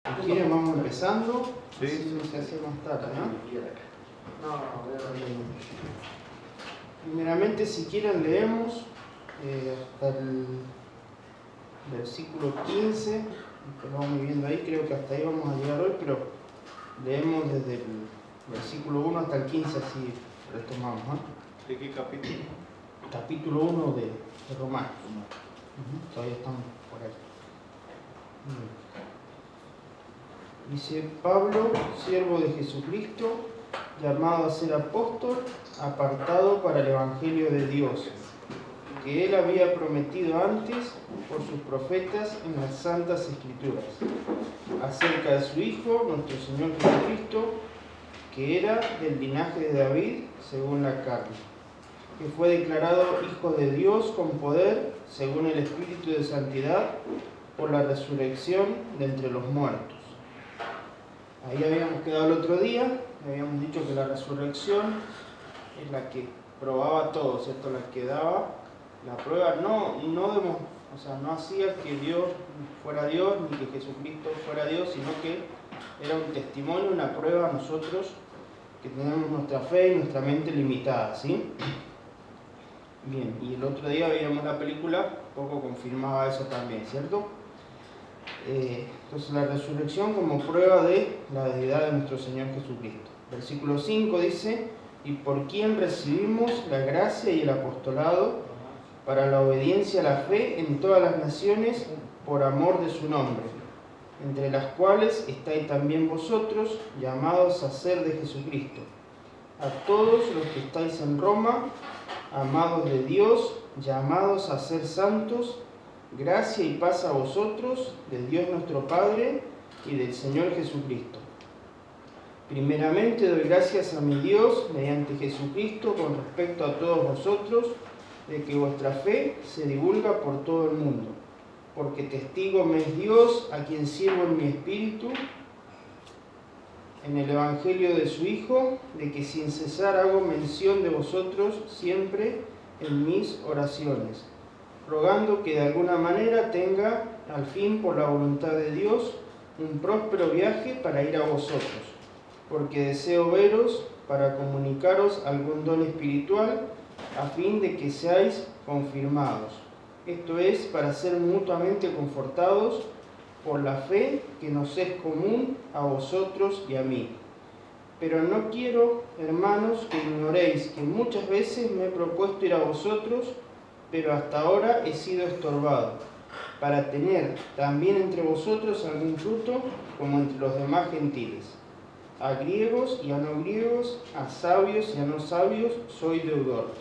Si quieren vamos empezando, Sí. así no se hace más tarde, ¿no? Primeramente, si quieren leemos hasta el versículo 15, que lo vamos viendo ahí, creo que hasta ahí vamos a llegar hoy, pero leemos desde el versículo 1 hasta el 15, así retomamos, ¿no? ¿De qué capítulo? Capítulo 1 de Romanos. Todavía estamos por ahí. Dice: Pablo, siervo de Jesucristo, llamado a ser apóstol, apartado para el Evangelio de Dios, que él había prometido antes por sus profetas en las Santas Escrituras, acerca de su Hijo, nuestro Señor Jesucristo, que era del linaje de David según la carne, que fue declarado Hijo de Dios con poder, según el Espíritu de Santidad, por la resurrección de entre los muertos. Ahí habíamos quedado el otro día, habíamos dicho que la resurrección es la que probaba todo, ¿cierto? La que daba la prueba, no hacía que Dios fuera Dios, ni que Jesucristo fuera Dios, sino que era un testimonio, una prueba a nosotros que tenemos nuestra fe y nuestra mente limitada, ¿sí? Bien, y el otro día veíamos la película, un poco confirmaba eso también, ¿cierto? Entonces la resurrección como prueba de la deidad de nuestro Señor Jesucristo. Versículo 5 dice: y por quien recibimos la gracia y el apostolado para la obediencia a la fe en todas las naciones por amor de su nombre, entre las cuales estáis también vosotros, llamados a ser de Jesucristo. A todos los que estáis en Roma, amados de Dios, llamados a ser santos, gracia y paz a vosotros, de Dios nuestro Padre y del Señor Jesucristo. Primeramente doy gracias a mi Dios mediante Jesucristo con respecto a todos vosotros, de que vuestra fe se divulga por todo el mundo, porque testigo me es Dios, a quien sirvo en mi espíritu, en el Evangelio de su Hijo, de que sin cesar hago mención de vosotros siempre en mis oraciones, rogando que de alguna manera tenga, al fin por la voluntad de Dios, un próspero viaje para ir a vosotros, porque deseo veros para comunicaros algún don espiritual, a fin de que seáis confirmados. Esto es, para ser mutuamente confortados por la fe que nos es común a vosotros y a mí. Pero no quiero, hermanos, que ignoréis que muchas veces me he propuesto ir a vosotros, pero hasta ahora he sido estorbado, para tener también entre vosotros algún fruto, como entre los demás gentiles. A griegos y a no griegos, a sabios y a no sabios, soy deudor.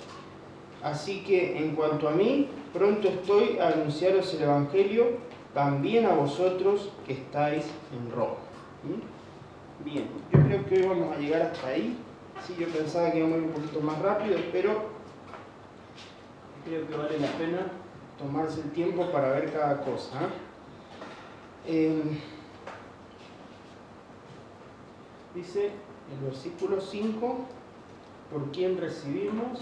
Así que, en cuanto a mí, pronto estoy a anunciaros el Evangelio, también a vosotros que estáis en Roma. Bien, yo creo que hoy vamos a llegar hasta ahí. Sí, yo pensaba que íbamos a ir un poquito más rápido, pero creo que vale la pena tomarse el tiempo para ver cada cosa. Dice el versículo 5, por quien recibimos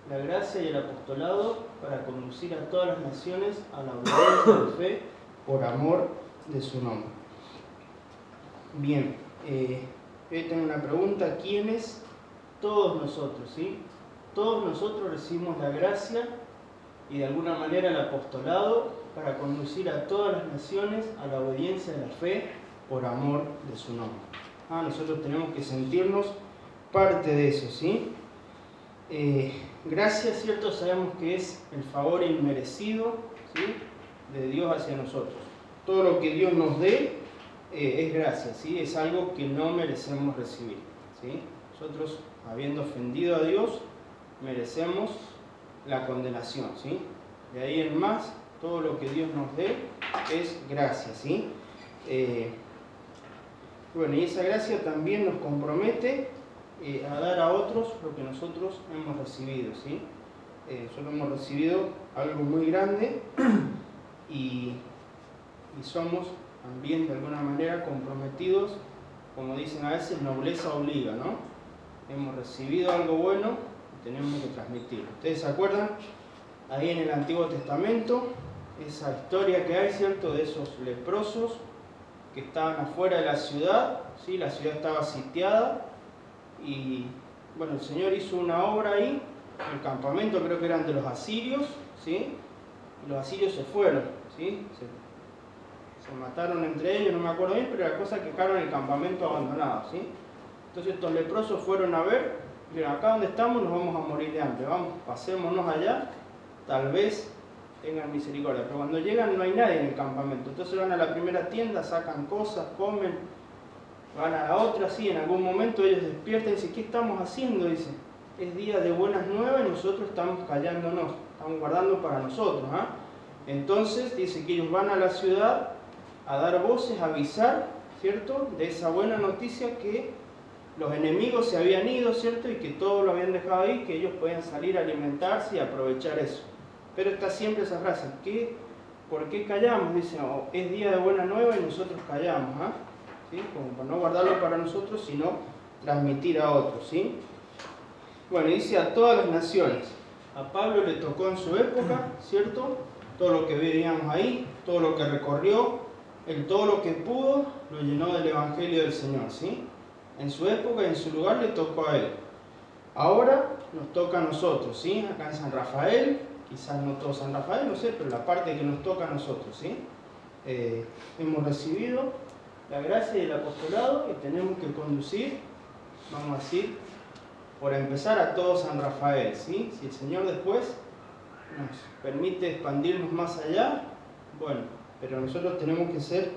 la gracia y el apostolado para conducir a todas las naciones a la obediencia de fe por amor de su nombre. Bien, hoy tengo una pregunta: ¿quiénes? Todos nosotros, ¿sí? Todos nosotros recibimos la gracia y de alguna manera el apostolado para conducir a todas las naciones a la obediencia de la fe por amor de su nombre. Nosotros tenemos que sentirnos parte de eso, ¿sí? Gracia, ¿cierto? Sabemos que es el favor inmerecido, ¿sí?, de Dios hacia nosotros. Todo lo que Dios nos dé es gracia, ¿sí? Es algo que no merecemos recibir, ¿sí? Nosotros, habiendo ofendido a Dios, merecemos la condenación, ¿sí? De ahí en más, todo lo que Dios nos dé es gracia, ¿sí? Y esa gracia también nos compromete a dar a otros lo que nosotros hemos recibido, ¿sí? Nosotros hemos recibido algo muy grande y somos también de alguna manera comprometidos, como dicen a veces, nobleza obliga, ¿no? Hemos recibido algo bueno y tenemos que transmitirlo. ¿Ustedes se acuerdan? Ahí en el Antiguo Testamento, esa historia que hay, ¿cierto?, de esos leprosos que estaban afuera de la ciudad, ¿sí? La ciudad estaba sitiada y bueno, el Señor hizo una obra ahí, el campamento creo que eran de los asirios, ¿sí? Y los asirios se fueron, ¿sí? Se mataron entre ellos, no me acuerdo bien, pero la cosa es que dejaron el campamento abandonado, ¿sí? Entonces estos leprosos fueron a ver, dijeron, acá donde estamos nos vamos a morir de hambre, vamos, pasémonos allá, tal vez tengan misericordia. Pero cuando llegan no hay nadie en el campamento, entonces van a la primera tienda, sacan cosas, comen, van a la otra, sí, en algún momento ellos despiertan y dicen, ¿qué estamos haciendo? Dicen, es día de buenas nuevas y nosotros estamos callándonos, estamos guardando para nosotros, ¿ah? Entonces dice que ellos van a la ciudad a dar voces, a avisar, ¿cierto?, de esa buena noticia que los enemigos se habían ido, ¿cierto?, y que todo lo habían dejado ahí, que ellos podían salir a alimentarse y aprovechar eso. Pero está siempre esa frase, ¿por qué callamos? Dicen, oh, es día de buena nueva y nosotros callamos, ¿ah? ¿Sí? Como para no guardarlo para nosotros, sino transmitir a otros, ¿sí? Bueno, dice a todas las naciones. A Pablo le tocó en su época, ¿cierto? Todo lo que veíamos ahí, todo lo que recorrió, todo lo que pudo, lo llenó del Evangelio del Señor, ¿sí? En su época y en su lugar le tocó a él. Ahora nos toca a nosotros, ¿sí? Acá en San Rafael, quizás no todo San Rafael, no sé, pero la parte que nos toca a nosotros, ¿sí? Hemos recibido la gracia y el apostolado y tenemos que conducir, vamos a decir, por empezar a todo San Rafael, ¿sí? Si el Señor después nos permite expandirnos más allá, bueno, pero nosotros tenemos que ser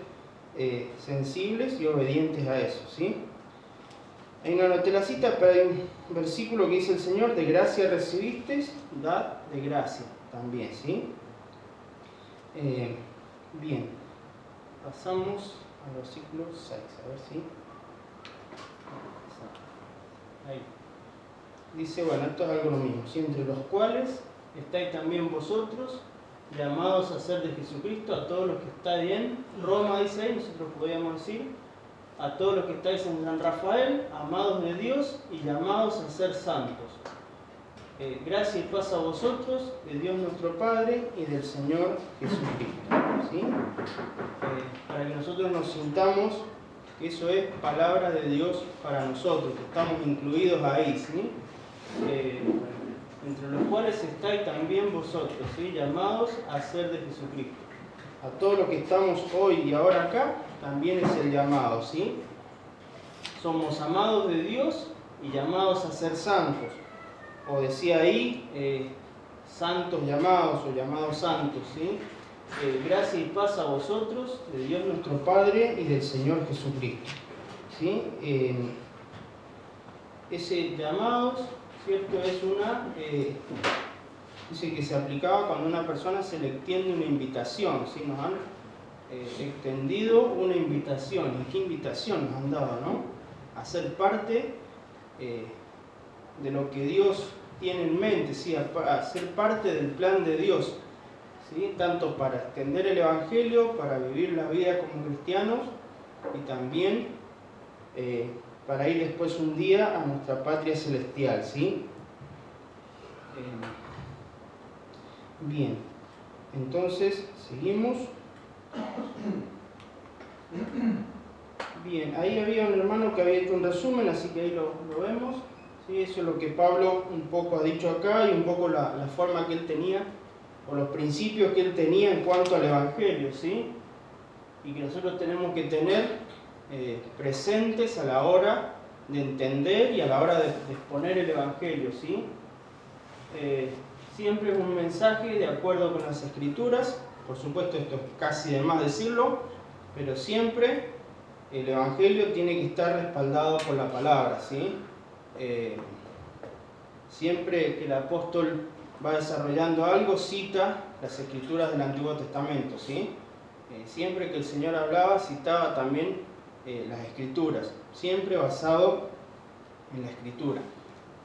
sensibles y obedientes a eso, ¿sí? En la anoté la cita, pero hay un versículo que dice el Señor, de gracia recibisteis, dad de gracia también, ¿sí? Bien, pasamos al versículo 6, a ver si... Ahí. Dice, bueno, esto es algo lo mismo, ¿sí? Entre los cuales estáis también vosotros, llamados a ser de Jesucristo, a todos los que estáis en Roma, dice ahí, nosotros podríamos decir, a todos los que estáis en San Rafael, amados de Dios y llamados a ser santos. Gracia y paz a vosotros, de Dios nuestro Padre y del Señor Jesucristo, ¿sí? Para que nosotros nos sintamos que eso es palabra de Dios para nosotros, que estamos incluidos ahí, ¿sí? Entre los cuales estáis también vosotros, ¿sí? Llamados a ser de Jesucristo. A todos los que estamos hoy y ahora acá, también es el llamado, ¿sí? Somos amados de Dios y llamados a ser santos. O decía ahí, santos llamados o llamados santos, ¿sí? Gracia y paz a vosotros, de Dios nuestro Padre y del Señor Jesucristo, ¿sí? Ese llamados, ¿cierto? Es dice que se aplicaba cuando a una persona se le extiende una invitación, ¿sí? Nos han extendido una invitación. ¿Y qué invitación nos han dado, no? A ser parte de lo que Dios tiene en mente, ¿sí? A ser parte del plan de Dios, ¿sí? Tanto para extender el Evangelio, para vivir la vida como cristianos y también para ir después un día a nuestra patria celestial, ¿sí? Bien, entonces seguimos. Bien, ahí había un hermano que había hecho un resumen, así que ahí lo vemos. ¿Sí? Eso es lo que Pablo un poco ha dicho acá y un poco la forma que él tenía, o los principios que él tenía en cuanto al Evangelio, ¿sí? Y que nosotros tenemos que tener presentes a la hora de entender y a la hora de exponer el Evangelio, ¿sí? Siempre es un mensaje de acuerdo con las Escrituras, por supuesto esto es casi de más decirlo, pero siempre el Evangelio tiene que estar respaldado por la palabra, ¿sí? Siempre que el apóstol va desarrollando algo, cita las Escrituras del Antiguo Testamento, ¿sí? Siempre que el Señor hablaba, citaba también las Escrituras, siempre basado en la Escritura.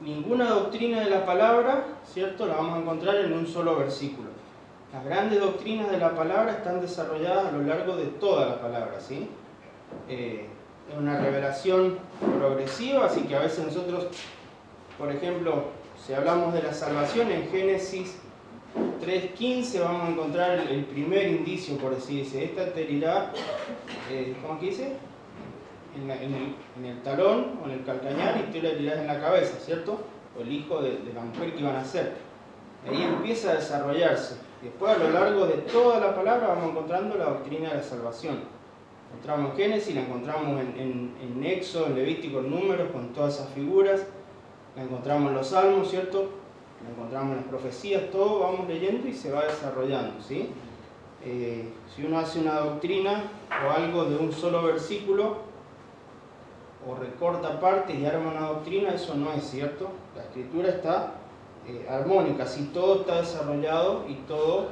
Ninguna doctrina de la palabra, ¿cierto?, la vamos a encontrar en un solo versículo. Las grandes doctrinas de la palabra están desarrolladas a lo largo de toda la palabra, ¿sí? Es una revelación progresiva, así que a veces nosotros, por ejemplo, si hablamos de la salvación en Génesis 3.15 vamos a encontrar el primer indicio, por así decirlo. Esta te herirá, ¿cómo que dice? En el talón o en el calcañar, y tú le herirás en la cabeza, ¿cierto? O el hijo de la mujer que iban a ser. Ahí empieza a desarrollarse. Después, a lo largo de toda la palabra, vamos encontrando la doctrina de la salvación. La encontramos en Génesis, la encontramos en Éxodo, en Levítico, en Números, con todas esas figuras. La encontramos en los Salmos, ¿cierto? La encontramos en las profecías, todo vamos leyendo y se va desarrollando, ¿sí? Si uno hace una doctrina o algo de un solo versículo, o recorta partes y arma una doctrina, eso no es cierto. La escritura está armónica, así todo está desarrollado y todo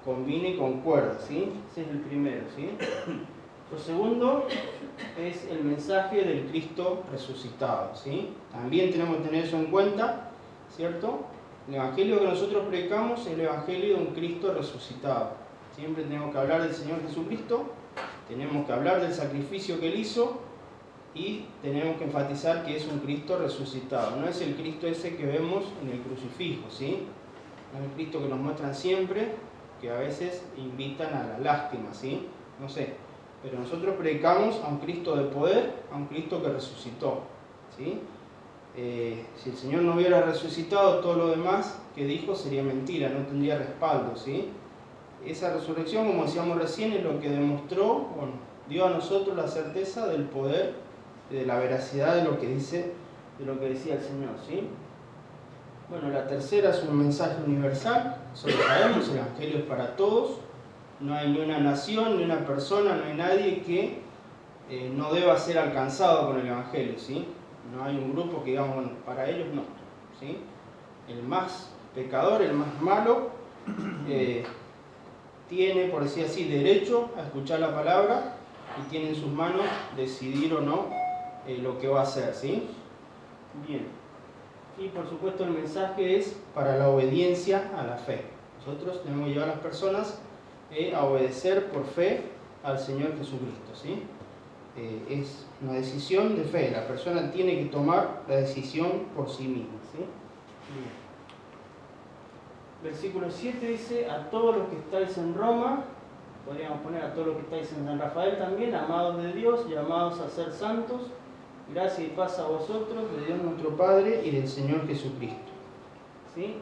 combina y concuerda, ¿sí? Ese es el primero, ¿sí? Lo segundo es el mensaje del Cristo resucitado, ¿sí? También tenemos que tener eso en cuenta, ¿cierto? El evangelio que nosotros predicamos es el evangelio de un Cristo resucitado. Siempre tenemos que hablar del Señor Jesucristo, tenemos que hablar del sacrificio que Él hizo y tenemos que enfatizar que es un Cristo resucitado. No es el Cristo ese que vemos en el crucifijo, ¿sí? No es el Cristo que nos muestran siempre, que a veces invitan a la lástima, ¿sí? No sé. Pero nosotros predicamos a un Cristo de poder, a un Cristo que resucitó, ¿sí? Si el Señor no hubiera resucitado, todo lo demás que dijo sería mentira, no tendría respaldo, ¿sí? Esa resurrección, como decíamos recién, es lo que demostró, bueno, dio a nosotros la certeza del poder, de la veracidad de lo que dice, de lo que decía el Señor, ¿sí? Bueno, la tercera es un mensaje universal, eso lo sabemos, el Evangelio es para todos. No hay ni una nación, ni una persona, no hay nadie que no deba ser alcanzado con el Evangelio, ¿sí? No hay un grupo que digamos, bueno, para ellos no, ¿sí? El más pecador, el más malo, tiene, por decir así, derecho a escuchar la palabra y tiene en sus manos decidir o no lo que va a hacer, ¿sí? Bien. Y por supuesto el mensaje es para la obediencia a la fe. Nosotros tenemos que llevar a las personas a obedecer por fe al Señor Jesucristo, ¿sí? Es una decisión de fe, la persona tiene que tomar la decisión por sí misma, ¿sí? Bien. Versículo 7 dice: a todos los que estáis en Roma, podríamos poner a todos los que estáis en San Rafael también, amados de Dios, llamados a ser santos, gracia y paz a vosotros, de Dios nuestro Padre y del Señor Jesucristo, ¿sí?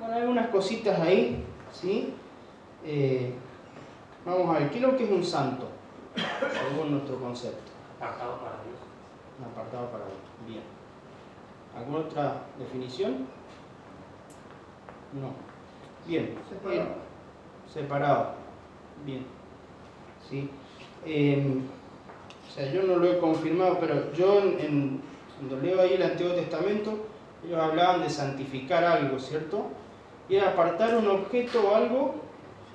Bueno, hay unas cositas ahí, ¿sí? Vamos a ver, ¿qué es lo que es un santo? Según nuestro concepto. Apartado para Dios. Un apartado para Dios. Bien. ¿Alguna otra definición? No. Bien. Separado. Bien. ¿Sí? O sea, yo no lo he confirmado, pero yo cuando leo ahí el Antiguo Testamento, ellos hablaban de santificar algo, ¿cierto? Y era apartar un objeto o algo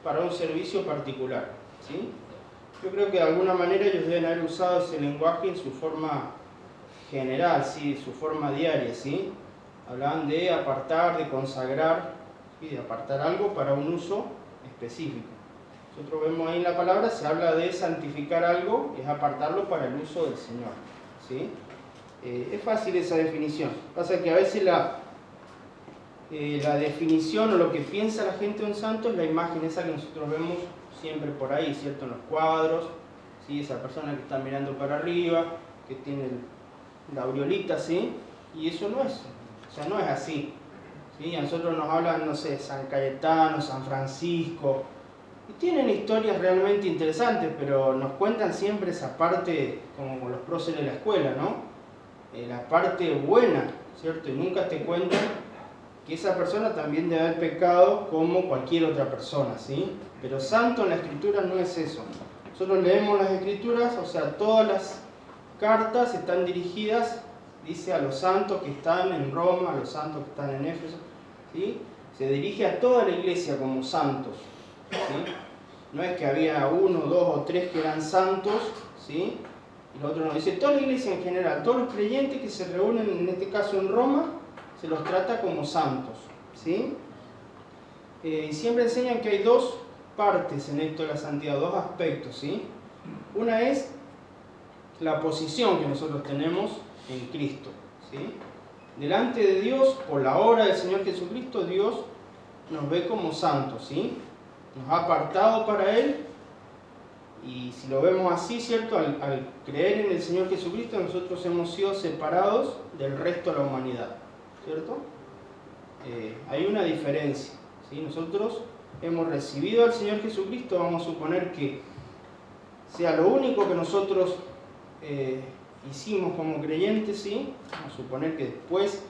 para un servicio particular, ¿sí? Yo creo que de alguna manera ellos deben haber usado ese lenguaje en su forma general, ¿sí? Su forma diaria, ¿sí? Hablaban de apartar, de consagrar, ¿sí? De apartar algo para un uso específico. Nosotros vemos ahí en la palabra, se habla de santificar algo, es apartarlo para el uso del Señor, ¿sí? Es fácil esa definición. Pasa que a veces la definición o lo que piensa la gente de un santo es la imagen esa que nosotros vemos siempre por ahí, ¿cierto? En los cuadros, ¿sí? Esa persona que está mirando para arriba, que tiene la aureolita, ¿sí? Y eso no es, o sea, no es así, ¿sí? A nosotros nos hablan, no sé, San Cayetano, San Francisco, y tienen historias realmente interesantes, pero nos cuentan siempre esa parte, como los próceres de la escuela, ¿no? La parte buena, ¿cierto? Y nunca te cuentan que esa persona también debe haber pecado como cualquier otra persona, ¿sí? Pero santo en la Escritura no es eso. Nosotros leemos las Escrituras, o sea, todas las cartas están dirigidas, dice, a los santos que están en Roma, a los santos que están en Éfeso, ¿sí? Se dirige a toda la iglesia como santos, ¿sí? No es que había uno, dos o tres que eran santos, ¿sí? Y lo otro no, dice toda la iglesia en general, todos los creyentes que se reúnen, en este caso en Roma, se los trata como santos, ¿sí? Siempre enseñan que hay dos partes en esto de la santidad, dos aspectos, ¿sí? Una es la posición que nosotros tenemos en Cristo, ¿sí? Delante de Dios, por la obra del Señor Jesucristo, Dios nos ve como santos, ¿sí? Nos ha apartado para Él, y si lo vemos así, ¿cierto? Al creer en el Señor Jesucristo, nosotros hemos sido separados del resto de la humanidad, ¿cierto? Hay una diferencia, ¿sí? Nosotros hemos recibido al Señor Jesucristo, vamos a suponer que sea lo único que nosotros hicimos como creyentes, ¿sí? Vamos a suponer que después,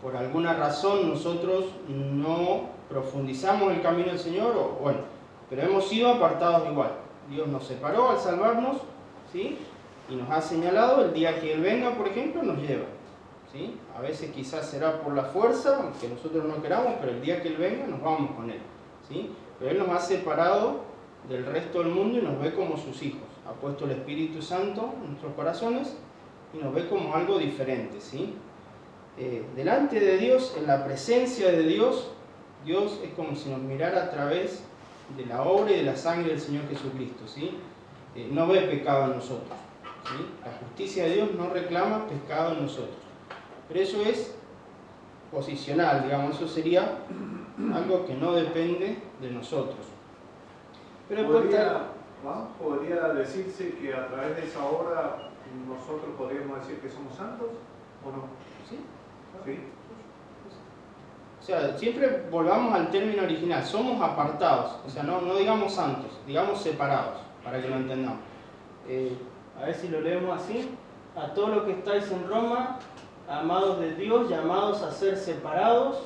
por alguna razón, nosotros no profundizamos el camino del Señor, o bueno, pero hemos sido apartados igual. Dios nos separó al salvarnos, ¿sí? Y nos ha señalado el día que Él venga, por ejemplo, nos lleva, ¿sí? A veces quizás será por la fuerza, aunque nosotros no queramos, pero el día que Él venga nos vamos con Él, ¿sí? Pero Él nos ha separado del resto del mundo y nos ve como sus hijos. Ha puesto el Espíritu Santo en nuestros corazones y nos ve como algo diferente, ¿sí? Delante de Dios, en la presencia de Dios, Dios es como si nos mirara a través de la obra y de la sangre del Señor Jesucristo, ¿sí? No ve pecado en nosotros, ¿sí? La justicia de Dios no reclama pecado en nosotros. Pero eso es posicional, digamos, eso sería algo que no depende de nosotros. Pero ¿Podría decirse que a través de esa obra nosotros podríamos decir que somos santos o no? ¿Sí? ¿Sí? O sea, siempre volvamos al término original, somos apartados, o sea, no digamos santos, digamos separados, para que lo entendamos. A ver si lo leemos así. A todos los que estáis en Roma, amados de Dios, llamados a ser separados,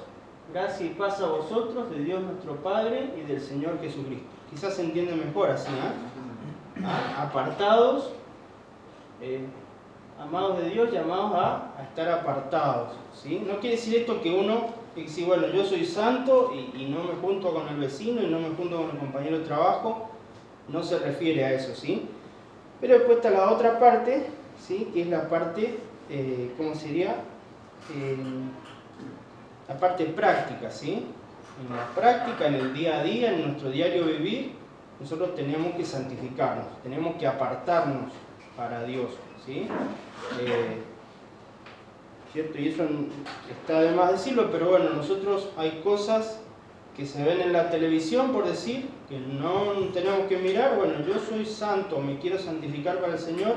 gracia y paz a vosotros, de Dios nuestro Padre y del Señor Jesucristo. Quizás se entiende mejor así, ¿eh? Apartados, amados de Dios, llamados a estar apartados, ¿sí? No quiere decir esto que uno dice, bueno, yo soy santo y no me junto con el vecino y no me junto con el compañero de trabajo. No se refiere a eso, ¿sí? Pero después está la otra parte, ¿sí? Que es la parte, ¿cómo sería? La parte práctica, ¿sí? En la práctica, en el día a día, en nuestro diario vivir, nosotros tenemos que santificarnos, tenemos que apartarnos para Dios, ¿sí? ¿Cierto? Y eso está de más decirlo, pero bueno, nosotros hay cosas que se ven en la televisión, por decir, que no tenemos que mirar. Bueno, yo soy santo, me quiero santificar para el Señor,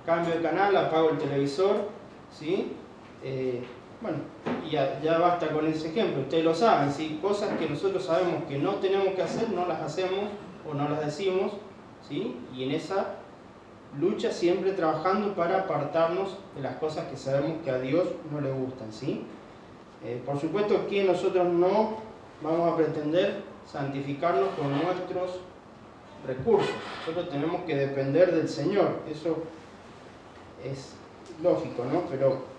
cambio de canal, apago el televisor, ¿sí? Bueno, y ya basta con ese ejemplo, ustedes lo saben, ¿sí? Cosas que nosotros sabemos que no tenemos que hacer, no las hacemos o no las decimos, ¿sí? Y en esa lucha siempre trabajando para apartarnos de las cosas que sabemos que a Dios no le gustan, ¿sí? Por supuesto que nosotros no vamos a pretender santificarnos con nuestros recursos. Nosotros tenemos que depender del Señor. Eso es lógico, ¿no? Pero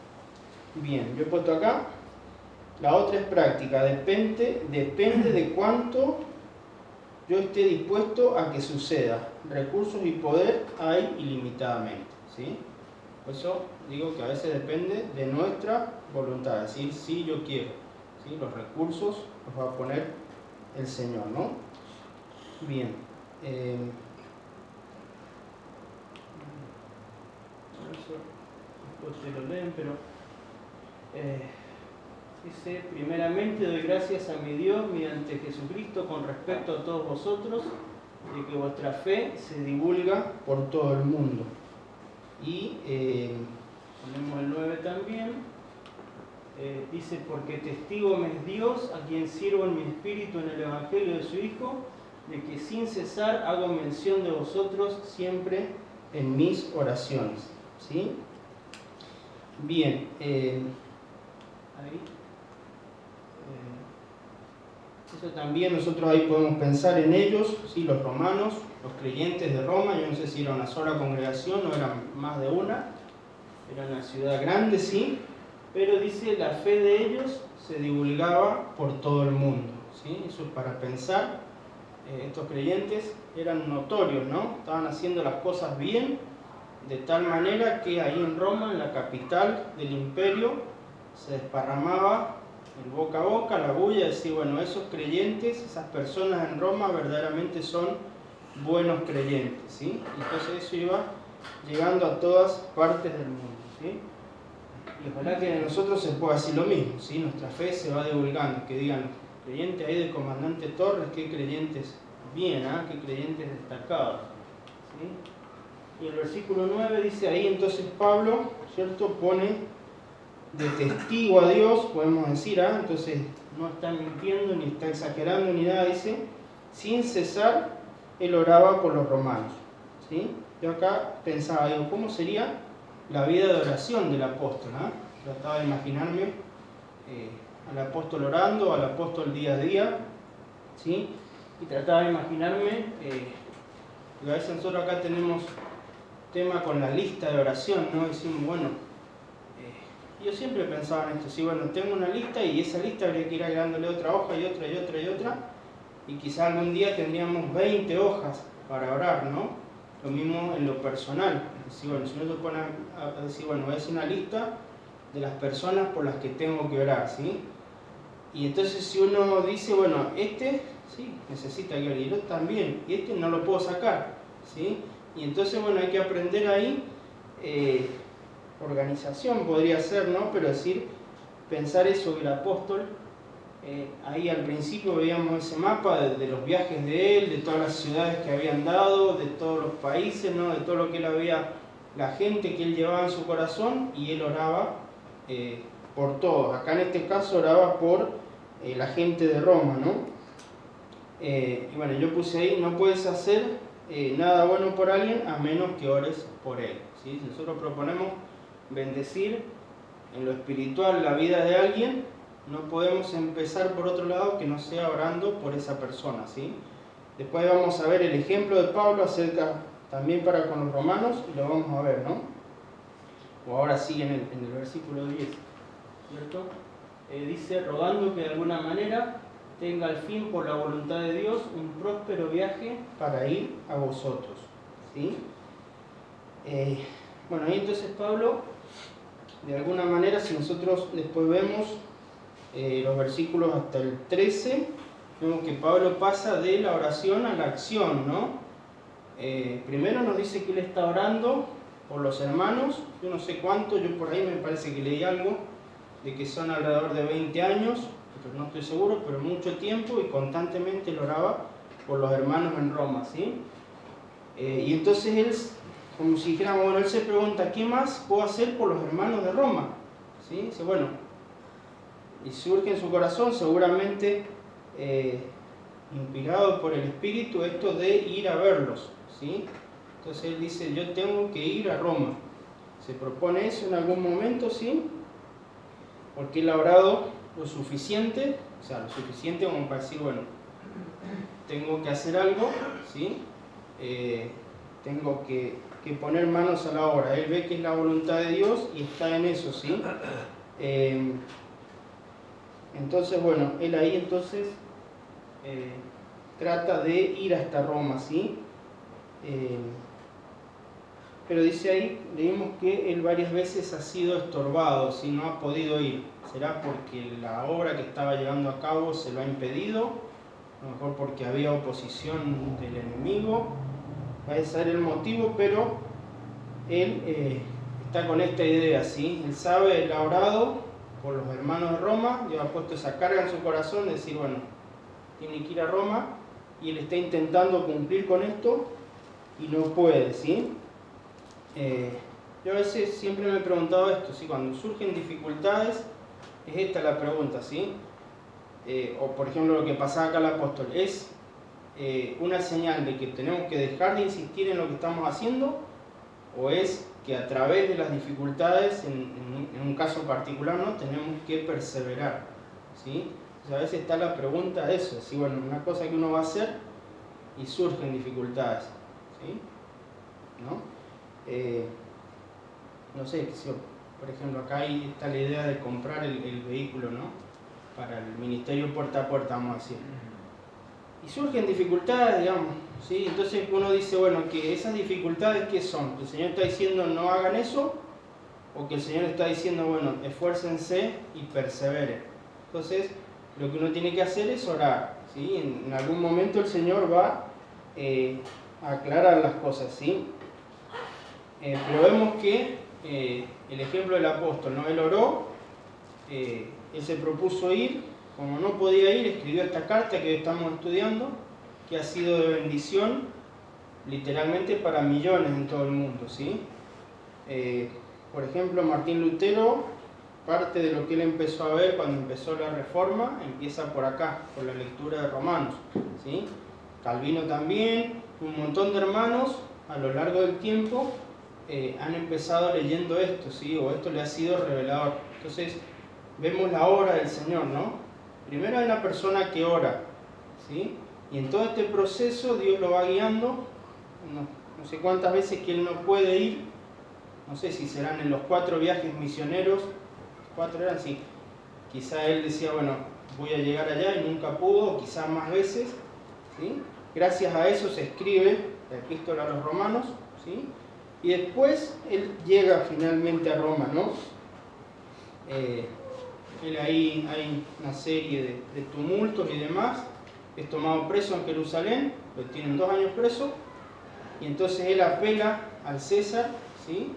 bien, yo he puesto acá. La otra es práctica. Depende de cuánto yo esté dispuesto a que suceda. Recursos y poder hay ilimitadamente, ¿sí? Por eso digo que a veces depende de nuestra voluntad. Es decir, si yo quiero, ¿sí? Los recursos los va a poner el Señor, ¿no? Bien. Eso después se lo leen, pero dice: primeramente doy gracias a mi Dios mediante Jesucristo con respecto a todos vosotros, de que vuestra fe se divulga por todo el mundo. Y ponemos el 9 también. Dice: porque testigo me es Dios, a quien sirvo en mi espíritu en el Evangelio de su Hijo, de que sin cesar hago mención de vosotros siempre en mis oraciones, ¿sí? Bien, ahí. Eso también nosotros ahí podemos pensar en ellos, ¿sí? Los romanos, los creyentes de Roma. Yo no sé si era una sola congregación o eran más de una, era una ciudad grande, sí, pero dice, la fe de ellos se divulgaba por todo el mundo, ¿sí? Eso es para pensar. Estos creyentes eran notorios, ¿no? Estaban haciendo las cosas bien, de tal manera que ahí en Roma, en la capital del imperio, se desparramaba el boca a boca, la bulla, decir, bueno, esos creyentes, esas personas en Roma verdaderamente son buenos creyentes, ¿sí? Entonces eso iba llegando a todas partes del mundo, ¿sí? Y ojalá que de nosotros se pueda decir lo mismo, ¿sí? Nuestra fe se va divulgando, que digan, creyentes ahí del comandante Torres, qué creyentes bien, qué creyentes destacados. ¿Sí? Y el versículo 9 dice ahí, entonces Pablo, ¿cierto?, pone de testigo a Dios, podemos decir, entonces no está mintiendo, ni está exagerando, ni nada, dice, sin cesar, él oraba por los romanos. ¿Sí? Yo acá pensaba, digo, ¿cómo sería la vida de oración del apóstol? Trataba de imaginarme al apóstol orando, al apóstol día a día, ¿sí? Y trataba de imaginarme, porque a veces nosotros acá tenemos tema con la lista de oración, ¿no? Decimos, bueno, yo siempre pensaba en esto, sí, bueno, tengo una lista y esa lista habría que ir agregándole otra hoja y otra y otra y otra, y quizá algún día tendríamos 20 hojas para orar, ¿no? Lo mismo en lo personal. Si uno se pone a decir, bueno, voy a hacer una lista de las personas por las que tengo que orar, ¿sí? Y entonces si uno dice, bueno, sí, necesita que orar, y yo también, y no lo puedo sacar, ¿sí? Y entonces, bueno, hay que aprender ahí, organización podría ser, ¿no? Pero decir, pensar eso que el apóstol, ahí al principio veíamos ese mapa de los viajes de él, de todas las ciudades que habían dado, de todos los países, ¿no? De todo lo que él había, la gente que él llevaba en su corazón, y él oraba por todos. Acá en este caso oraba por la gente de Roma, ¿no? Y bueno, yo puse ahí, no puedes hacer nada bueno por alguien a menos que ores por él, ¿sí? Si nosotros proponemos bendecir en lo espiritual la vida de alguien, no podemos empezar por otro lado que no sea orando por esa persona, ¿sí? Después vamos a ver el ejemplo de Pablo acerca también para con los romanos, y lo vamos a ver, ¿no? O ahora sí en el versículo 10, ¿cierto? Dice, rogando que de alguna manera tenga al fin por la voluntad de Dios un próspero viaje para ir a vosotros, ¿sí? Bueno, ahí entonces Pablo, de alguna manera, si nosotros después vemos los versículos hasta el 13, vemos que Pablo pasa de la oración a la acción, ¿no? Primero nos dice que él está orando por los hermanos, yo no sé cuánto, yo por ahí me parece que leí algo, de que son alrededor de 20 años, pero no estoy seguro, pero mucho tiempo, y constantemente él oraba por los hermanos en Roma, ¿sí? Y entonces él, como si dijéramos, bueno, él se pregunta, ¿qué más puedo hacer por los hermanos de Roma? ¿Sí? Dice, bueno, y surge en su corazón seguramente inspirado por el Espíritu esto de ir a verlos, ¿sí? Entonces él dice, yo tengo que ir a Roma. Se propone eso en algún momento, ¿sí? Porque él ha orado lo suficiente, o sea, lo suficiente como para decir, bueno, tengo que hacer algo, ¿sí? Tengo que poner manos a la obra. Él ve que es la voluntad de Dios y está en eso, ¿sí? Entonces, bueno, él ahí entonces trata de ir hasta Roma, ¿sí? Pero dice ahí, leímos que él varias veces ha sido estorbado, ¿sí? No ha podido ir. ¿Será porque la obra que estaba llevando a cabo se lo ha impedido? A lo mejor porque había oposición del enemigo. Va a ser el motivo, pero él está con esta idea, ¿sí? Él sabe, él ha orado por los hermanos de Roma, Dios ha puesto esa carga en su corazón de decir, bueno, tiene que ir a Roma, y él está intentando cumplir con esto y no puede, ¿sí? Yo a veces siempre me he preguntado esto, ¿sí? Cuando surgen dificultades, es esta la pregunta, ¿sí? O por ejemplo lo que pasaba acá al apóstol, ¿es una señal de que tenemos que dejar de insistir en lo que estamos haciendo? ¿O es que a través de las dificultades, en un caso particular, ¿no?, tenemos que perseverar, ¿sí? O sea, a veces está la pregunta de eso, ¿sí? Bueno, una cosa que uno va a hacer y surgen dificultades, ¿sí? ¿No? No sé, por ejemplo, acá está la idea de comprar el vehículo, ¿no?, para el ministerio puerta a puerta, vamos a decir. Y surgen dificultades, digamos, ¿sí? Entonces uno dice, bueno, que esas dificultades, ¿qué son? ¿Que el Señor está diciendo no hagan eso? ¿O que el Señor está diciendo, bueno, esfuércense y perseveren? Entonces, lo que uno tiene que hacer es orar, ¿sí? En algún momento el Señor va a aclarar las cosas, ¿sí? Pero vemos que el ejemplo del apóstol, ¿no? Él oró, él se propuso ir, como no podía ir, escribió esta carta que hoy estamos estudiando, que ha sido de bendición literalmente para millones en todo el mundo, ¿sí? Por ejemplo, Martín Lutero, parte de lo que él empezó a ver cuando empezó la Reforma, empieza por acá, por la lectura de Romanos, ¿sí? Calvino también, un montón de hermanos a lo largo del tiempo han empezado leyendo esto, ¿sí? O esto le ha sido revelador. Entonces, vemos la obra del Señor, ¿no? Primero hay una persona que ora, ¿sí? Y en todo este proceso Dios lo va guiando, no sé cuántas veces que él no puede ir, no sé si serán en los 4 viajes misioneros, 4 eran, sí, quizá él decía, bueno, voy a llegar allá y nunca pudo, o quizás más veces, ¿sí? Gracias a eso se escribe la epístola a los romanos, ¿sí? Y después él llega finalmente a Roma, ¿no? Él ahí hay una serie de tumultos y demás, es tomado preso en Jerusalén, lo tienen 2 años preso, y entonces él apela al César, ¿sí?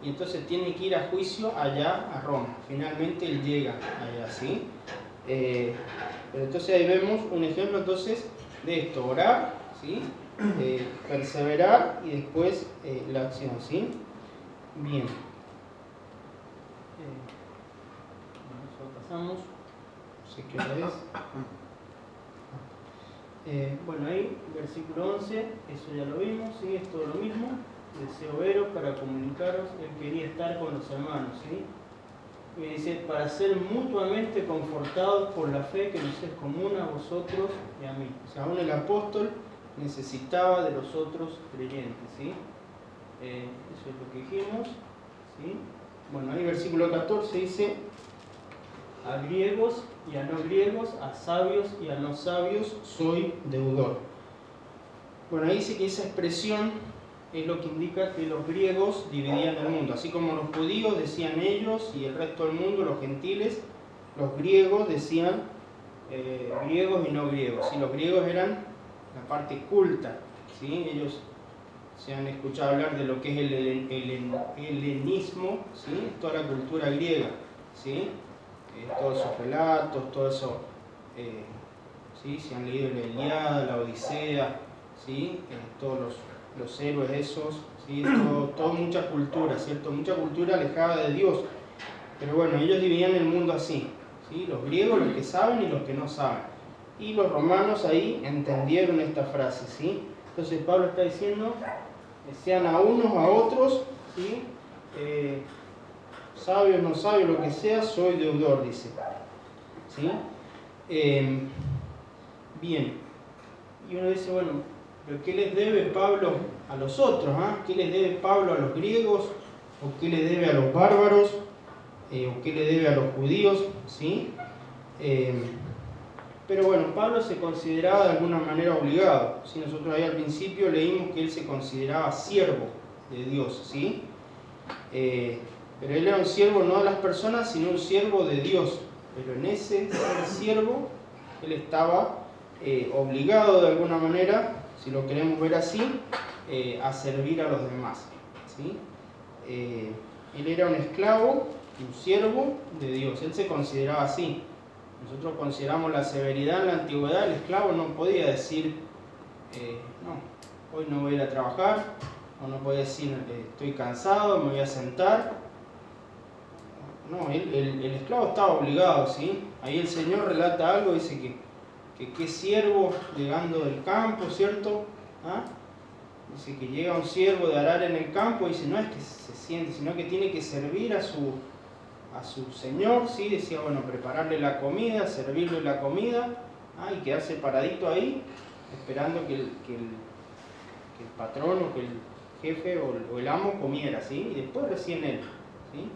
Y entonces tiene que ir a juicio allá a Roma. Finalmente él llega allá, ¿sí? Pero entonces ahí vemos un ejemplo entonces de esto, orar, ¿sí? Perseverar y después la acción, ¿sí? Bien. Eso pasamos. No sé qué hora es. Bueno, ahí, versículo 11, eso ya lo vimos, ¿sí? Es todo lo mismo. Deseo veros para comunicaros, él quería estar con los hermanos, ¿sí? Y dice, para ser mutuamente confortados por la fe que nos es común a vosotros y a mí. O sea, aún el apóstol necesitaba de los otros creyentes, ¿sí? Eso es lo que dijimos, ¿sí? Bueno, ahí versículo 14 dice, a griegos y a no griegos, a sabios y a no sabios, soy deudor. Bueno, ahí dice que esa expresión es lo que indica que los griegos dividían el mundo. Así como los judíos decían ellos y el resto del mundo, los gentiles, los griegos decían griegos y no griegos. ¿Sí? Los griegos eran la parte culta, ¿sí? Ellos se han escuchado hablar de lo que es el helenismo, ¿sí? Toda la cultura griega, ¿sí? Todos esos relatos, todo eso, ¿sí? Se han leído la Ilíada, la Odisea, ¿sí? Todos los héroes esos, ¿sí? Todo mucha cultura, ¿cierto? Mucha cultura alejada de Dios. Pero bueno, ellos dividían el mundo así, ¿sí? Los griegos, los que saben y los que no saben. Y los romanos ahí entendieron esta frase, ¿sí? Entonces Pablo está diciendo, sean a unos, a otros, ¿sí? Sabios, no sabios, lo que sea, soy deudor, dice. ¿Sí? Bien. Y uno dice, bueno, ¿pero qué les debe Pablo a los otros? ¿Qué les debe Pablo a los griegos? ¿O qué le debe a los bárbaros? ¿O qué le debe a los judíos? ¿Sí? Pero bueno, Pablo se consideraba de alguna manera obligado. ¿Sí? Nosotros ahí al principio leímos que él se consideraba siervo de Dios. ¿Sí? Pero él era un siervo no de las personas, sino un siervo de Dios. Pero en ese ser siervo, él estaba obligado de alguna manera, si lo queremos ver así, a servir a los demás, ¿sí? Él era un esclavo, un siervo de Dios, él se consideraba así. Nosotros consideramos la severidad en la antigüedad, el esclavo no podía decir, no, hoy no voy a ir a trabajar, o no podía decir, estoy cansado, me voy a sentar. No, el esclavo estaba obligado, ¿sí? Ahí el Señor relata algo, dice que siervo llegando del campo, ¿cierto? Dice que llega un siervo de arar en el campo y dice, no es que se siente, sino que tiene que servir a su señor, ¿sí? Decía, bueno, prepararle la comida, servirle la comida, y quedarse paradito ahí, esperando que el patrón o que el jefe o el amo comiera, ¿sí? Y después recién él, ¿sí?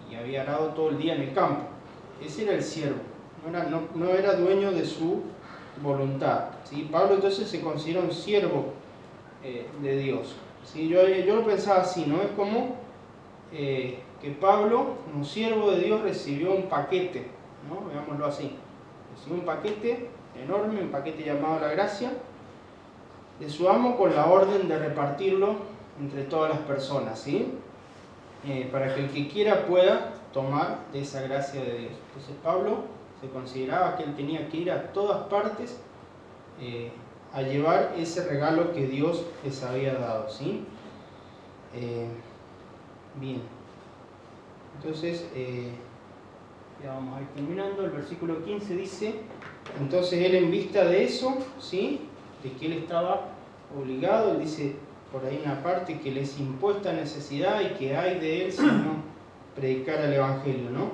Y había arado todo el día en el campo. Ese era el siervo, no era dueño de su voluntad, ¿sí? Pablo entonces se considera un siervo de Dios, ¿sí? Yo lo pensaba así, ¿no? Es como que Pablo, un siervo de Dios, recibió un paquete, ¿no? Veámoslo así. Recibió un paquete enorme, un paquete llamado la gracia, de su amo con la orden de repartirlo entre todas las personas, ¿sí? Para que el que quiera pueda tomar de esa gracia de Dios. Entonces Pablo Se consideraba que él tenía que ir a todas partes a llevar ese regalo que Dios les había dado, ¿sí? Bien. Entonces, ya vamos a ir terminando. El versículo 15 dice: entonces él, en vista de eso, ¿sí?, de que él estaba obligado, él dice por ahí una parte que le es impuesta necesidad y que hay de él si no predicara el Evangelio, ¿no?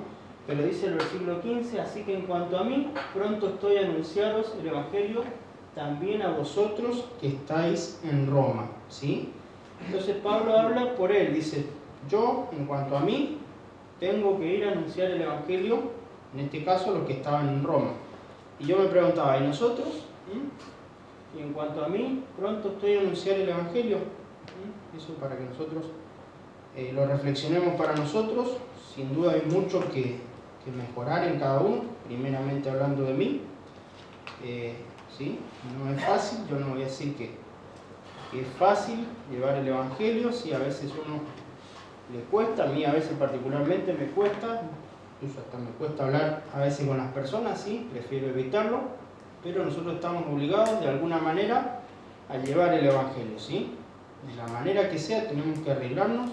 Pero dice el versículo 15: así que en cuanto a mí, pronto estoy a anunciaros el Evangelio también a vosotros que estáis en Roma, ¿sí? Entonces Pablo habla por él, dice: yo, en cuanto a mí, tengo que ir a anunciar el Evangelio, en este caso los que estaban en Roma. Y yo me preguntaba, ¿y nosotros? Y en cuanto a mí, pronto estoy a anunciar el Evangelio. Eso para que nosotros lo reflexionemos para nosotros. Sin duda hay mucho que mejorar en cada uno, primeramente hablando de mí. ¿Sí? No es fácil, yo no voy a decir que es fácil llevar el Evangelio, sí, a veces uno le cuesta, a mí a veces particularmente me cuesta, incluso hasta me cuesta hablar a veces con las personas, sí, prefiero evitarlo, pero nosotros estamos obligados de alguna manera a llevar el Evangelio, ¿sí? De la manera que sea tenemos que arreglarnos.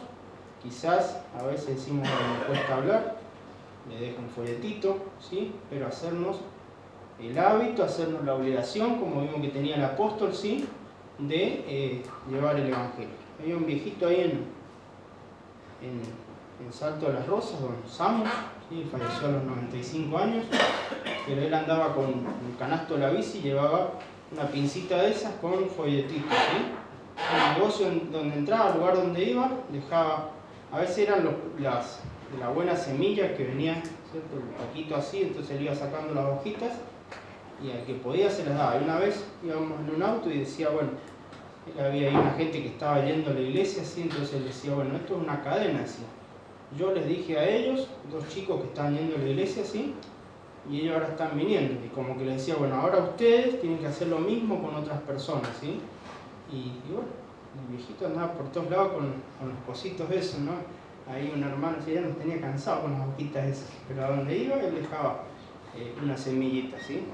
Quizás a veces decimos que me cuesta hablar, le dejo un folletito, ¿sí? Pero hacernos el hábito, hacernos la obligación, como vimos que tenía el apóstol, ¿sí?, de llevar el Evangelio. Hay un viejito ahí en Salto de las Rosas, don Samos, ¿sí?, falleció a los 95 años, pero él andaba con un canasto de la bici, llevaba una pincita de esas con folletitos, ¿sí? El negocio donde entraba, al lugar donde iba, dejaba, a veces eran la buena semilla que venía, ¿cierto?, un poquito así, entonces él iba sacando las hojitas y al que podía se las daba. Y una vez íbamos en un auto y decía, bueno, había ahí una gente que estaba yendo a la iglesia, así, entonces él decía, bueno, esto es una cadena, así. Yo les dije a ellos, dos chicos que estaban yendo a la iglesia, así, y ellos ahora están viniendo. Y como que les decía, bueno, ahora ustedes tienen que hacer lo mismo con otras personas, ¿sí? Y bueno, el viejito andaba por todos lados con los cositos de eso, ¿no? Ahí un hermano, ya nos tenía cansado con las hojitas esas, pero a donde iba él dejaba una semillita, ¿sí?